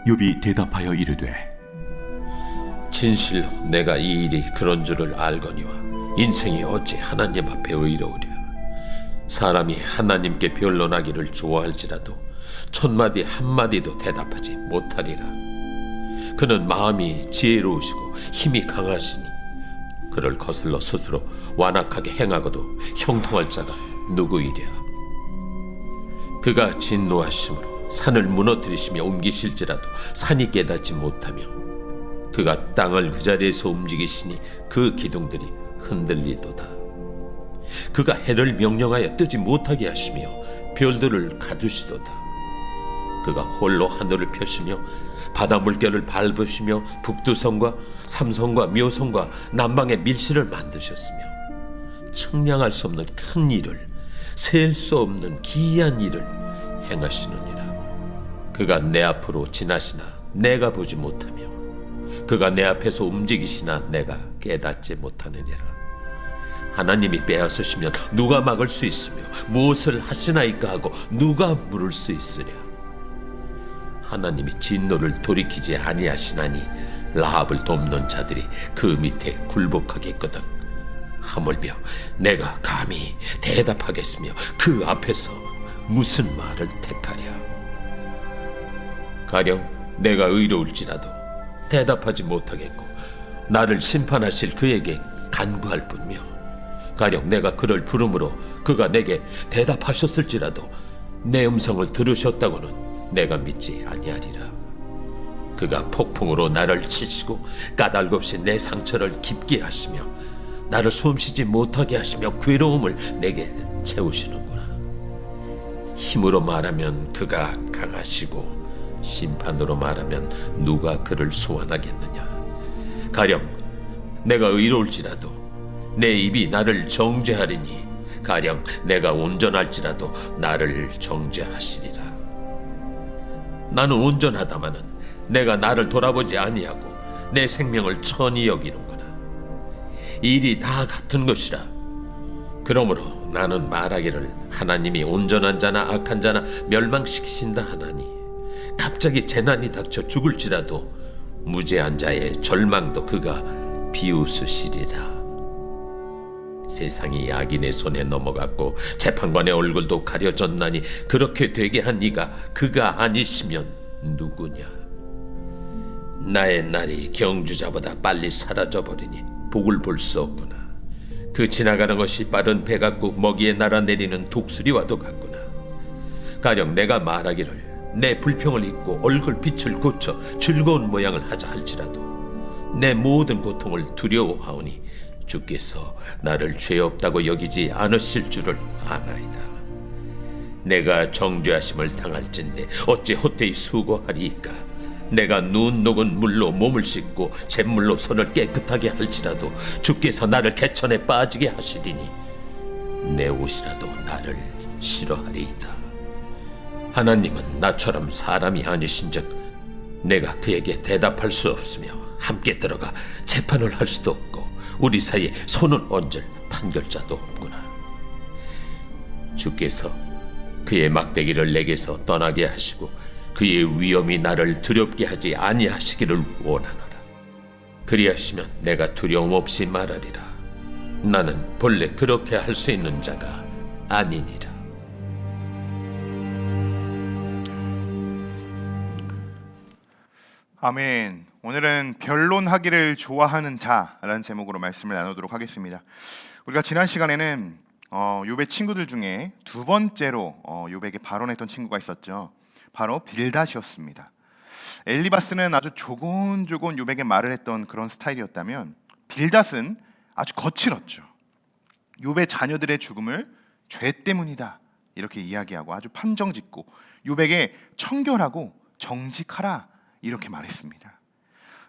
욥이 대답하여 이르되 진실로 내가 이 일이 그런 줄을 알거니와 인생이 어찌 하나님 앞에 의로우랴. 사람이 하나님께 변론하기를 좋아할지라도 천마디 한마디도 대답하지 못하리라. 그는 마음이 지혜로우시고 힘이 강하시니 그를 거슬러 스스로 완악하게 행하고도 형통할 자가 누구이랴. 그가 진노하심으로 산을 무너뜨리시며 옮기실지라도 산이 깨닫지 못하며 그가 땅을 그 자리에서 움직이시니 그 기둥들이 흔들리도다. 그가 해를 명령하여 뜨지 못하게 하시며 별들을 가두시도다. 그가 홀로 하늘을 펴시며 바다 물결을 밟으시며 북두성과 삼성과 묘성과 남방의 밀실을 만드셨으며 측량할 수 없는 큰 일을 셀 수 없는 기이한 일을 행하시느니라. 그가 내 앞으로 지나시나 내가 보지 못하며 그가 내 앞에서 움직이시나 내가 깨닫지 못하느니라. 하나님이 빼앗으시면 누가 막을 수 있으며 무엇을 하시나이까 하고 누가 물을 수 있으랴. 하나님이 진노를 돌이키지 아니하시나니 라합을 돕는 자들이 그 밑에 굴복하겠거든. 하물며 내가 감히 대답하겠으며 그 앞에서 무슨 말을 택하랴. 가령 내가 의로울지라도 대답하지 못하겠고 나를 심판하실 그에게 간구할 뿐이며 가령 내가 그를 부름으로 그가 내게 대답하셨을지라도 내 음성을 들으셨다고는 내가 믿지 아니하리라. 그가 폭풍으로 나를 치시고 까닭없이 내 상처를 깊게 하시며 나를 숨쉬지 못하게 하시며 괴로움을 내게 채우시는구나. 힘으로 말하면 그가 강하시고 심판으로 말하면 누가 그를 소환하겠느냐. 가령 내가 의로울지라도 내 입이 나를 정죄하리니 가령 내가 온전할지라도 나를 정죄하시리라. 나는 온전하다마는 내가 나를 돌아보지 아니하고 내 생명을 천히 여기는구나. 일이 다 같은 것이라. 그러므로 나는 말하기를 하나님이 온전한 자나 악한 자나 멸망시키신다 하나니 갑자기 재난이 닥쳐 죽을지라도 무죄한 자의 절망도 그가 비웃으시리라. 세상이 악인의 손에 넘어갔고 재판관의 얼굴도 가려졌나니 그렇게 되게 한 이가 그가 아니시면 누구냐. 나의 날이 경주자보다 빨리 사라져버리니 복을 볼 수 없구나. 그 지나가는 것이 빠른 배 같고 먹이에 날아내리는 독수리와도 같구나. 가령 내가 말하기를 내 불평을 잊고 얼굴빛을 고쳐 즐거운 모양을 하자 할지라도 내 모든 고통을 두려워하오니 주께서 나를 죄 없다고 여기지 않으실 줄을 아나이다. 내가 정죄하심을 당할진대 어찌 헛되이 수고하리이까. 내가 눈 녹은 물로 몸을 씻고 잿물로 손을 깨끗하게 할지라도 주께서 나를 개천에 빠지게 하시리니 내 옷이라도 나를 싫어하리이다. 하나님은 나처럼 사람이 아니신즉 내가 그에게 대답할 수 없으며 함께 들어가 재판을 할 수도 없고 우리 사이에 손을 얹을 판결자도 없구나. 주께서 그의 막대기를 내게서 떠나게 하시고 그의 위엄이 나를 두렵게 하지 아니하시기를 원하노라. 그리하시면 내가 두려움 없이 말하리라. 나는 본래 그렇게 할 수 있는 자가 아니니라. 아멘. 오늘은 변론하기를 좋아하는 자라는 제목으로 말씀을 나누도록 하겠습니다. 우리가 지난 시간에는 욥의 친구들 중에 두 번째로 욥에게 발언했던 친구가 있었죠. 바로 빌닷이었습니다. 엘리바스는 아주 조곤조곤 욥에게 말을 했던 그런 스타일이었다면 빌닷은 아주 거칠었죠. 욥의 자녀들의 죽음을 죄 때문이다 이렇게 이야기하고 아주 판정짓고 욥에게 청결하고 정직하라 이렇게 말했습니다.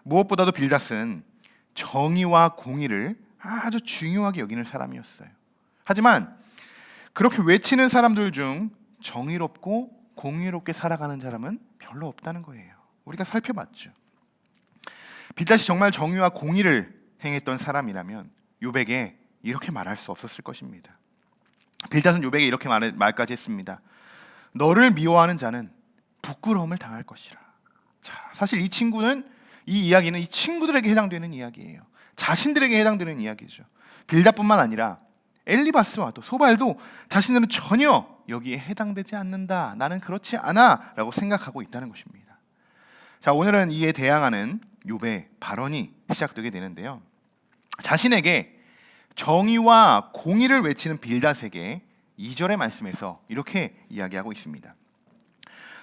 무엇보다도 빌닷은 정의와 공의를 아주 중요하게 여기는 사람이었어요. 하지만 그렇게 외치는 사람들 중 정의롭고 공의롭게 살아가는 사람은 별로 없다는 거예요. 우리가 살펴봤죠. 빌닷이 정말 정의와 공의를 행했던 사람이라면 욥에게 이렇게 말할 수 없었을 것입니다. 빌닷은 욥에게 이렇게 말까지 했습니다. 너를 미워하는 자는 부끄러움을 당할 것이라. 자, 사실 이 이야기는 이 친구들에게 해당되는 이야기예요. 자신들에게 해당되는 이야기죠. 빌닷뿐만 아니라 엘리바스와도 소발도 자신들은 전혀 여기에 해당되지 않는다. 나는 그렇지 않아 라고 생각하고 있다는 것입니다. 자, 오늘은 이에 대항하는 욥의 발언이 시작되게 되는데요. 자신에게 정의와 공의를 외치는 빌닷에게 2절의 말씀에서 이렇게 이야기하고 있습니다.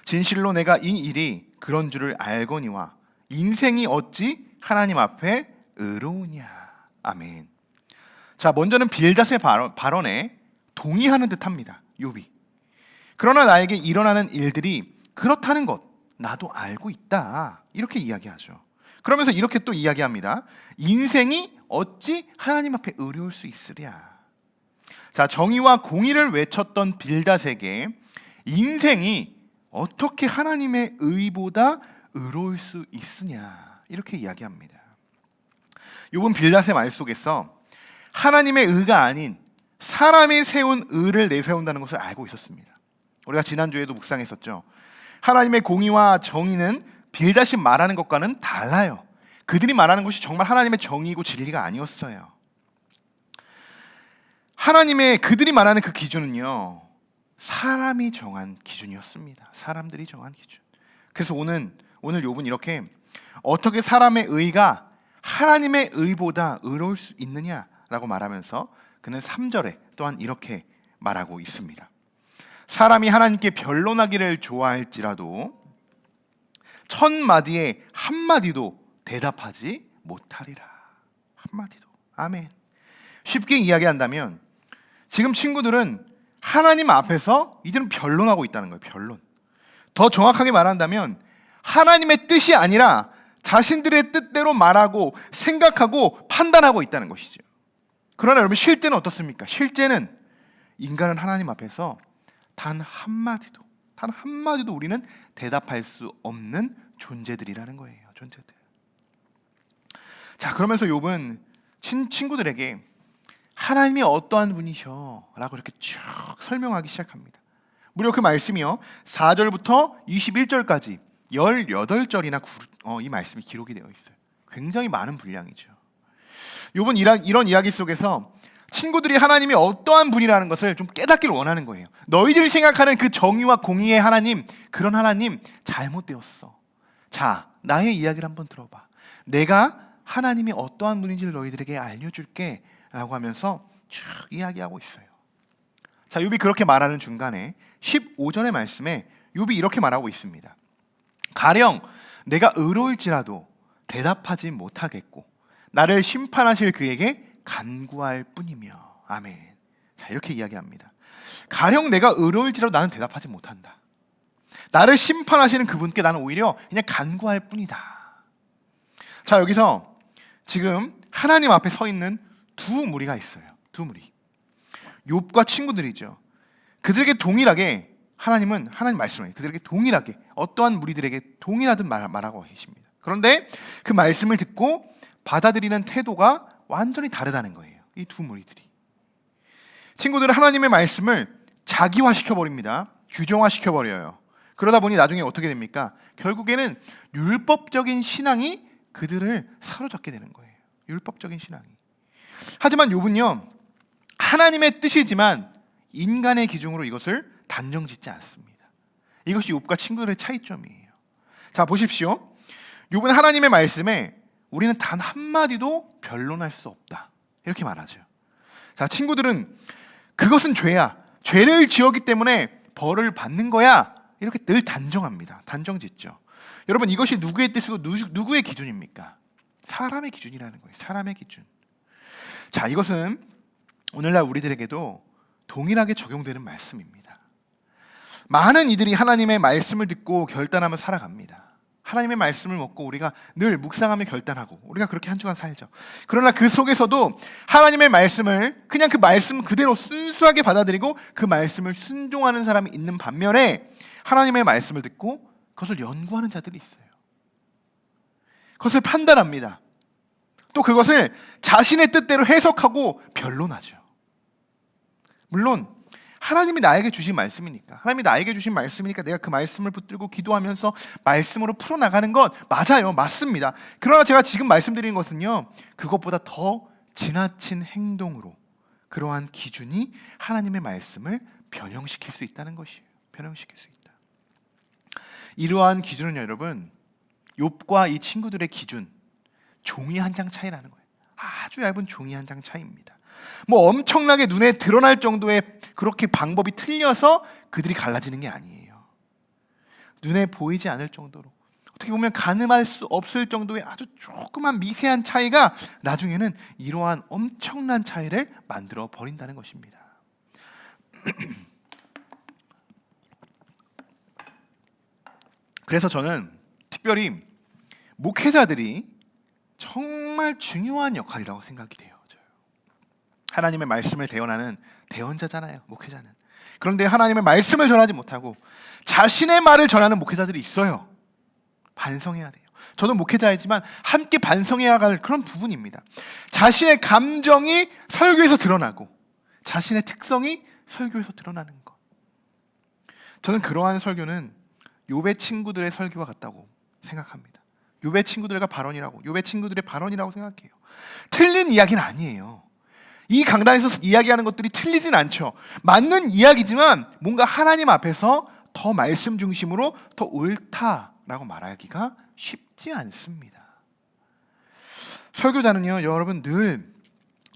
진실로 내가 이 일이 그런 줄을 알거니와 인생이 어찌 하나님 앞에 의로우냐. 아멘. 자, 먼저는 빌닷의 발언에 동의하는 듯합니다. 욥이. 그러나 나에게 일어나는 일들이 그렇다는 것 나도 알고 있다. 이렇게 이야기하죠. 그러면서 이렇게 또 이야기합니다. 인생이 어찌 하나님 앞에 의로울 수 있으랴. 자, 정의와 공의를 외쳤던 빌닷에게 인생이 어떻게 하나님의 의보다 의로울 수 있으냐 이렇게 이야기합니다. 욥은 빌닷의 말 속에서 하나님의 의가 아닌 사람이 세운 의를 내세운다는 것을 알고 있었습니다. 우리가 지난주에도 묵상했었죠. 하나님의 공의와 정의는 빌닷이 말하는 것과는 달라요. 그들이 말하는 것이 정말 하나님의 정의이고 진리가 아니었어요. 그들이 말하는 그 기준은요, 사람이 정한 기준이었습니다. 사람들이 정한 기준. 그래서 오늘 욥은 이렇게 어떻게 사람의 의가 하나님의 의보다 의로울 수 있느냐라고 말하면서 그는 3절에 또한 이렇게 말하고 있습니다. 사람이 하나님께 변론하기를 좋아할지라도 1000마디에 한마디도 대답하지 못하리라. 한마디도. 아멘. 쉽게 이야기한다면 지금 친구들은 하나님 앞에서 이들은 변론하고 있다는 거예요. 변론. 더 정확하게 말한다면 하나님의 뜻이 아니라 자신들의 뜻대로 말하고 생각하고 판단하고 있다는 것이죠. 그러나 여러분, 실제는 어떻습니까? 실제는 인간은 하나님 앞에서 단 한마디도 우리는 대답할 수 없는 존재들이라는 거예요. 존재들. 자, 그러면서 욥은 친구들에게 하나님이 어떠한 분이셔 라고 이렇게 쭉 설명하기 시작합니다. 무려 그 말씀이요 4절부터 21절까지 18절이나 이 말씀이 기록이 되어 있어요. 굉장히 많은 분량이죠. 욥은 이런 이야기 속에서 친구들이 하나님이 어떠한 분이라는 것을 좀 깨닫기를 원하는 거예요. 너희들이 생각하는 그 정의와 공의의 하나님, 그런 하나님 잘못되었어. 자, 나의 이야기를 한번 들어봐. 내가 하나님이 어떠한 분인지를 너희들에게 알려줄게 라고 하면서 쭉 이야기하고 있어요. 자, 욥이 그렇게 말하는 중간에 15절의 말씀에 욥이 이렇게 말하고 있습니다. 가령 내가 의로울지라도 대답하지 못하겠고 나를 심판하실 그에게 간구할 뿐이며. 아멘. 자, 이렇게 이야기합니다. 가령 내가 의로울지라도 나는 대답하지 못한다. 나를 심판하시는 그분께 나는 오히려 그냥 간구할 뿐이다. 자, 여기서 지금 하나님 앞에 서 있는 두 무리가 있어요. 두 무리. 욥과 친구들이죠. 그들에게 동일하게 하나님 말씀을 그들에게 동일하게 어떠한 무리들에게 동일하듯 말하고 계십니다. 그런데 그 말씀을 듣고 받아들이는 태도가 완전히 다르다는 거예요. 이 두 무리들이. 친구들은 하나님의 말씀을 자기화시켜버립니다. 규정화시켜버려요. 그러다 보니 나중에 어떻게 됩니까? 결국에는 율법적인 신앙이 그들을 사로잡게 되는 거예요. 율법적인 신앙이. 하지만 욥은요, 하나님의 뜻이지만 인간의 기준으로 이것을 단정짓지 않습니다. 이것이 욥과 친구들의 차이점이에요. 자, 보십시오. 욥은 하나님의 말씀에 우리는 단 한마디도 변론할 수 없다 이렇게 말하죠. 자, 친구들은 그것은 죄야, 죄를 지었기 때문에 벌을 받는 거야 이렇게 늘 단정합니다. 단정짓죠. 여러분, 이것이 누구의 뜻이고 누구의 기준입니까? 사람의 기준이라는 거예요. 사람의 기준. 자, 이것은 오늘날 우리들에게도 동일하게 적용되는 말씀입니다. 많은 이들이 하나님의 말씀을 듣고 결단하며 살아갑니다. 하나님의 말씀을 먹고 우리가 늘 묵상하며 결단하고 우리가 그렇게 한 주간 살죠. 그러나 그 속에서도 하나님의 말씀을 그냥 그 말씀 그대로 순수하게 받아들이고 그 말씀을 순종하는 사람이 있는 반면에 하나님의 말씀을 듣고 그것을 연구하는 자들이 있어요. 그것을 판단합니다. 또 그것을 자신의 뜻대로 해석하고 변론하죠. 물론 하나님이 나에게 주신 말씀이니까, 하나님이 나에게 주신 말씀이니까 내가 그 말씀을 붙들고 기도하면서 말씀으로 풀어나가는 것 맞아요. 맞습니다. 그러나 제가 지금 말씀드리는 것은요, 그것보다 더 지나친 행동으로 그러한 기준이 하나님의 말씀을 변형시킬 수 있다는 것이에요. 변형시킬 수 있다. 이러한 기준은 여러분, 욥과 이 친구들의 기준, 종이 한 장 차이라는 거예요. 아주 얇은 종이 한 장 차이입니다. 뭐 엄청나게 눈에 드러날 정도의 그렇게 방법이 틀려서 그들이 갈라지는 게 아니에요. 눈에 보이지 않을 정도로, 어떻게 보면 가늠할 수 없을 정도의 아주 조그만 미세한 차이가 나중에는 이러한 엄청난 차이를 만들어 버린다는 것입니다. 그래서 저는 특별히 목회자들이 정말 중요한 역할이라고 생각이 돼요. 하나님의 말씀을 대언하는 대언자잖아요, 목회자는. 그런데 하나님의 말씀을 전하지 못하고 자신의 말을 전하는 목회자들이 있어요. 반성해야 돼요. 저도 목회자이지만 함께 반성해야 할 그런 부분입니다. 자신의 감정이 설교에서 드러나고 자신의 특성이 설교에서 드러나는 것. 저는 그러한 설교는 욥의 친구들의 설교와 같다고 생각합니다. 욥의 친구들과 발언이라고, 욥의 친구들의 발언이라고 생각해요. 틀린 이야기는 아니에요. 이 강단에서 이야기하는 것들이 틀리진 않죠. 맞는 이야기지만 뭔가 하나님 앞에서 더 말씀 중심으로 더 옳다라고 말하기가 쉽지 않습니다. 설교자는요, 여러분 늘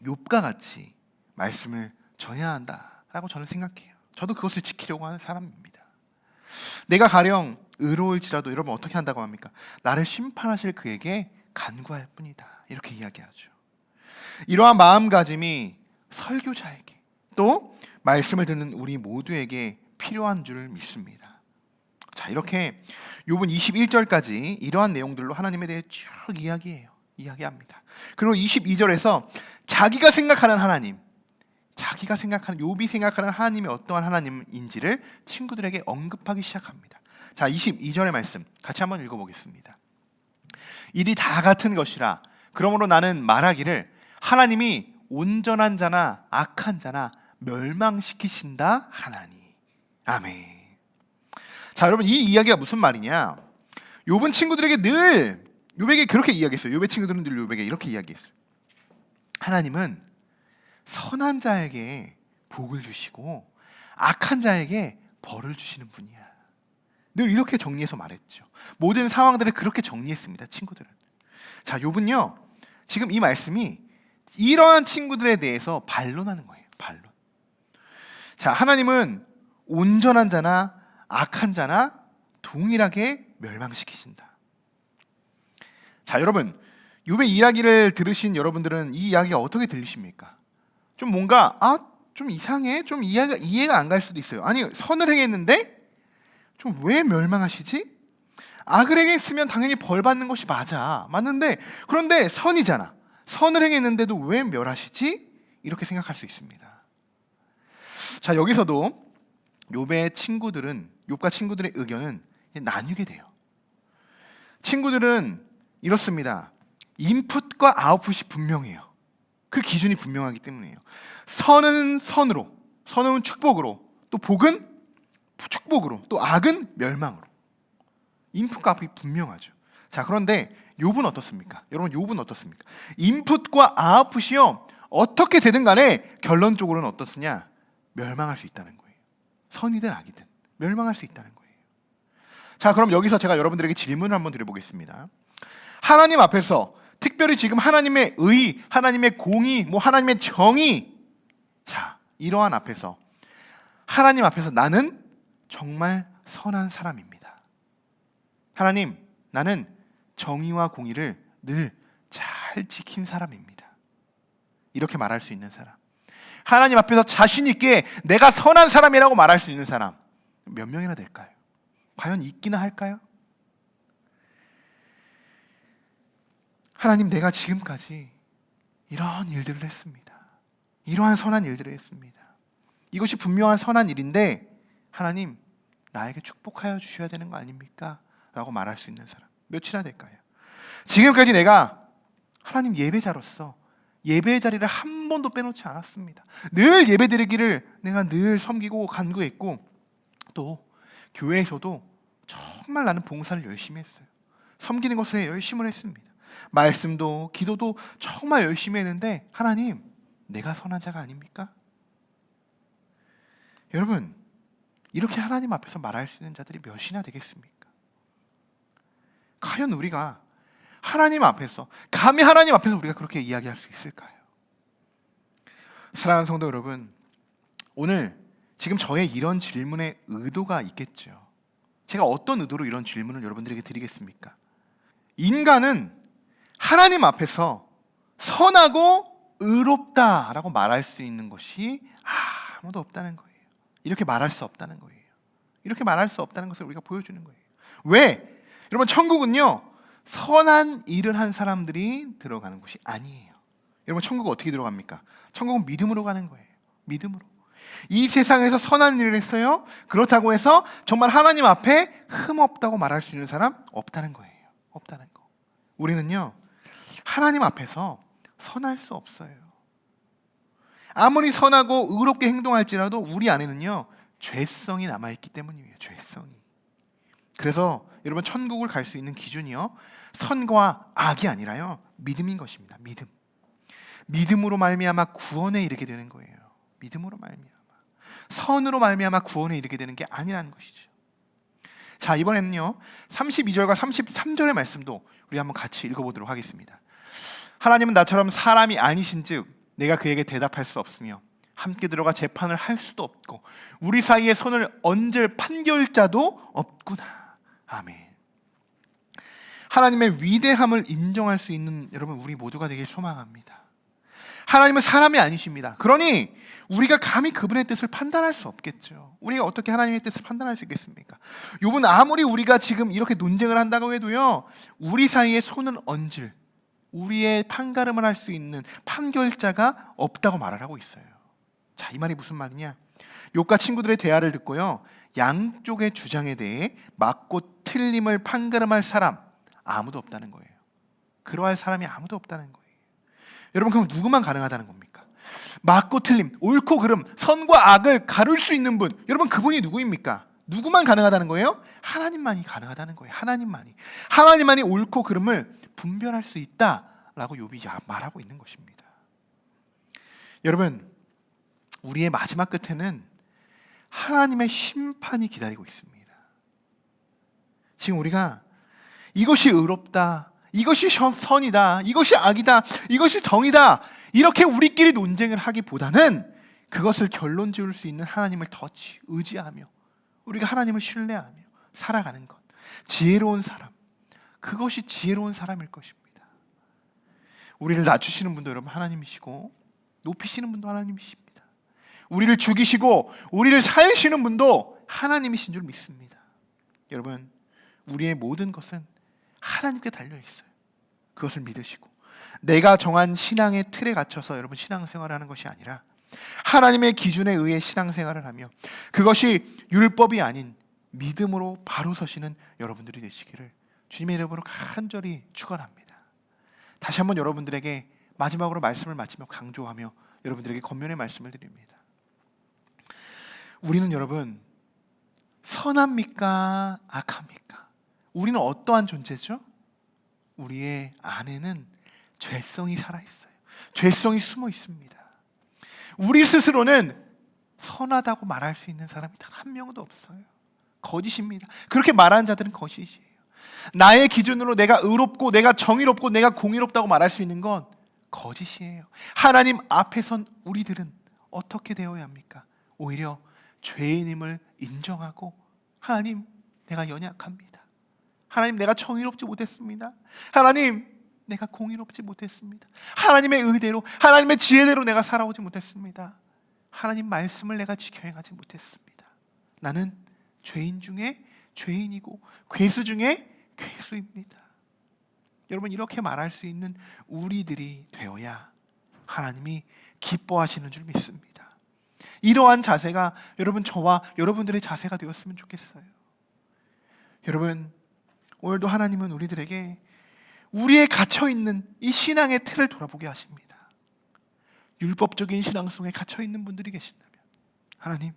욥과 같이 말씀을 전해야 한다라고 저는 생각해요. 저도 그것을 지키려고 하는 사람입니다. 내가 가령 의로울지라도 여러분 어떻게 한다고 합니까? 나를 심판하실 그에게 간구할 뿐이다, 이렇게 이야기하죠. 이러한 마음가짐이 설교자에게 또 말씀을 듣는 우리 모두에게 필요한 줄 믿습니다. 자, 이렇게 욥은 21절까지 이러한 내용들로 하나님에 대해 쭉 이야기합니다. 그리고 22절에서 자기가 생각하는 하나님, 욥이 생각하는 하나님이 어떠한 하나님인지를 친구들에게 언급하기 시작합니다. 자, 22절의 말씀 같이 한번 읽어보겠습니다. 일이 다 같은 것이라 그러므로 나는 말하기를 하나님이 온전한 자나 악한 자나 멸망시키신다 하나니. 아멘. 자, 여러분 이 이야기가 무슨 말이냐? 욥은 친구들에게 늘 욥에게 그렇게 이야기했어요. 욥의 친구들은 늘 욥에게 이렇게 이야기했어요. 하나님은 선한 자에게 복을 주시고 악한 자에게 벌을 주시는 분이야. 늘 이렇게 정리해서 말했죠. 모든 상황들을 그렇게 정리했습니다, 친구들은. 자, 욥은요, 지금 이 말씀이 이러한 친구들에 대해서 반론하는 거예요. 반론. 자, 하나님은 온전한 자나 악한 자나 동일하게 멸망시키신다. 자, 여러분, 욥의 이야기를 들으신 여러분들은 이 이야기가 어떻게 들리십니까? 좀 뭔가 좀 이상해? 좀 이해가 안 갈 수도 있어요. 아니, 선을 행했는데 좀 왜 멸망하시지? 악을 행했으면 당연히 벌 받는 것이 맞는데 그런데 선이잖아. 선을 행했는데도 왜 멸하시지? 이렇게 생각할 수 있습니다. 자, 여기서도 욥과 친구들의 의견은 나뉘게 돼요. 친구들은 이렇습니다. 인풋과 아웃풋이 분명해요. 그 기준이 분명하기 때문이에요. 선은 선으로, 선은 축복으로, 또 복은 축복으로, 또 악은 멸망으로. 인풋과 아웃풋이 분명하죠. 자, 그런데 욥은 어떻습니까? 여러분, 욥은 어떻습니까? 인풋과 아웃풋이요, 어떻게 되든 간에 결론적으로는 어떻으냐? 멸망할 수 있다는 거예요. 선이든 악이든 멸망할 수 있다는 거예요. 자, 그럼 여기서 제가 여러분들에게 질문을 한번 드려보겠습니다. 하나님 앞에서 특별히 지금 하나님의 의, 하나님의 공의, 하나님의 정의, 자, 이러한 앞에서 하나님 앞에서 나는 정말 선한 사람입니다. 하나님, 나는 정의와 공의를 늘 잘 지킨 사람입니다. 이렇게 말할 수 있는 사람, 하나님 앞에서 자신 있게 내가 선한 사람이라고 말할 수 있는 사람 몇 명이나 될까요? 과연 있기나 할까요? 하나님, 내가 지금까지 이러한 일들을 했습니다. 이러한 선한 일들을 했습니다. 이것이 분명한 선한 일인데 하나님, 나에게 축복하여 주셔야 되는 거 아닙니까? 라고 말할 수 있는 사람 몇이나 될까요? 지금까지 내가 하나님 예배자로서 예배 자리를 한 번도 빼놓지 않았습니다. 늘 예배 드리기를 내가 늘 섬기고 간구했고, 또 교회에서도 정말 나는 봉사를 열심히 했어요. 섬기는 것에 열심을 했습니다. 말씀도 기도도 정말 열심히 했는데, 하나님, 내가 선한 자가 아닙니까? 여러분, 이렇게 하나님 앞에서 말할 수 있는 자들이 몇이나 되겠습니까? 과연 우리가 하나님 앞에서, 감히 하나님 앞에서 우리가 그렇게 이야기할 수 있을까요? 사랑하는 성도 여러분, 오늘 지금 저의 이런 질문에 의도가 있겠죠. 제가 어떤 의도로 이런 질문을 여러분들에게 드리겠습니까? 인간은 하나님 앞에서 선하고 의롭다라고 말할 수 있는 것이 아무도 없다는 거예요. 이렇게 말할 수 없다는 거예요. 이렇게 말할 수 없다는 것을 우리가 보여주는 거예요. 왜? 여러분, 천국은요, 선한 일을 한 사람들이 들어가는 곳이 아니에요. 여러분, 천국은 어떻게 들어갑니까? 천국은 믿음으로 가는 거예요. 믿음으로. 이 세상에서 선한 일을 했어요. 그렇다고 해서 정말 하나님 앞에 흠없다고 말할 수 있는 사람 없다는 거예요. 없다는 거. 우리는요, 하나님 앞에서 선할 수 없어요. 아무리 선하고 의롭게 행동할지라도 우리 안에는요, 죄성이 남아있기 때문이에요. 죄성이. 그래서 여러분, 천국을 갈 수 있는 기준이요, 선과 악이 아니라요, 믿음인 것입니다. 믿음. 믿음으로 말미암아 구원에 이르게 되는 거예요. 믿음으로 말미암아. 선으로 말미암아 구원에 이르게 되는 게 아니라는 것이죠. 자, 이번에는요, 32절과 33절의 말씀도 우리 한번 같이 읽어보도록 하겠습니다. 하나님은 나처럼 사람이 아니신즉 내가 그에게 대답할 수 없으며 함께 들어가 재판을 할 수도 없고 우리 사이에 손을 얹을 판결자도 없구나. 아멘. 하나님의 위대함을 인정할 수 있는 여러분, 우리 모두가 되길 소망합니다. 하나님은 사람이 아니십니다. 그러니 우리가 감히 그분의 뜻을 판단할 수 없겠죠. 우리가 어떻게 하나님의 뜻을 판단할 수 있겠습니까? 욥은 아무리 우리가 지금 이렇게 논쟁을 한다고 해도요, 우리 사이에 손을 얹을, 우리의 판가름을 할 수 있는 판결자가 없다고 말을 하고 있어요. 자, 이 말이 무슨 말이냐? 욥과 친구들의 대화를 듣고요, 양쪽의 주장에 대해 맞고 틀림을 판가름할 사람 아무도 없다는 거예요. 그러할 사람이 아무도 없다는 거예요. 여러분, 그럼 누구만 가능하다는 겁니까? 맞고 틀림, 옳고 그름, 선과 악을 가를 수 있는 분, 여러분, 그분이 누구입니까? 누구만 가능하다는 거예요? 하나님만이 가능하다는 거예요. 하나님만이 옳고 그름을 분별할 수 있다라고 욥이 말하고 있는 것입니다. 여러분, 우리의 마지막 끝에는 하나님의 심판이 기다리고 있습니다. 지금 우리가 이것이 의롭다, 이것이 선이다, 이것이 악이다, 이것이 정이다, 이렇게 우리끼리 논쟁을 하기보다는 그것을 결론 지을 수 있는 하나님을 더 의지하며 우리가 하나님을 신뢰하며 살아가는 것, 지혜로운 사람, 그것이 지혜로운 사람일 것입니다. 우리를 낮추시는 분도 여러분 하나님이시고 높이시는 분도 하나님이십니다. 우리를 죽이시고 우리를 살리시는 분도 하나님이신 줄 믿습니다. 여러분, 우리의 모든 것은 하나님께 달려있어요. 그것을 믿으시고 내가 정한 신앙의 틀에 갇혀서 여러분 신앙생활을 하는 것이 아니라 하나님의 기준에 의해 신앙생활을 하며 그것이 율법이 아닌 믿음으로 바로 서시는 여러분들이 되시기를 주님의 이름으로 간절히 축원합니다. 다시 한번 여러분들에게 마지막으로 말씀을 마치며 강조하며 여러분들에게 권면의 말씀을 드립니다. 우리는 여러분 선합니까? 악합니까? 우리는 어떠한 존재죠? 우리의 안에는 죄성이 살아있어요. 죄성이 숨어 있습니다. 우리 스스로는 선하다고 말할 수 있는 사람이 단 한 명도 없어요. 거짓입니다. 그렇게 말하는 자들은 거짓이에요. 나의 기준으로 내가 의롭고 내가 정의롭고 내가 공의롭다고 말할 수 있는 건 거짓이에요. 하나님 앞에선 우리들은 어떻게 되어야 합니까? 오히려 죄인임을 인정하고 하나님, 내가 연약합니다. 하나님, 내가 정의롭지 못했습니다. 하나님, 내가 공의롭지 못했습니다. 하나님의 의대로, 하나님의 지혜대로 내가 살아오지 못했습니다. 하나님 말씀을 내가 지켜 행하지 못했습니다. 나는 죄인 중에 죄인이고 괴수 중에 괴수입니다. 여러분, 이렇게 말할 수 있는 우리들이 되어야 하나님이 기뻐하시는 줄 믿습니다. 이러한 자세가 여러분, 저와 여러분들의 자세가 되었으면 좋겠어요. 여러분, 오늘도 하나님은 우리들에게 우리의 갇혀있는 이 신앙의 틀을 돌아보게 하십니다. 율법적인 신앙 속에 갇혀 있는 분들이 계신다면 하나님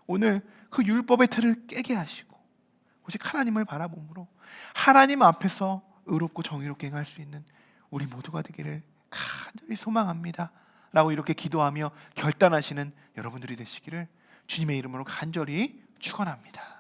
오늘 그 율법의 틀을 깨게 하시고 오직 하나님을 바라봄으로 하나님 앞에서 의롭고 정의롭게 행할 수 있는 우리 모두가 되기를 간절히 소망합니다 라고 이렇게 기도하며 결단하시는 여러분들이 되시기를 주님의 이름으로 간절히 축원합니다.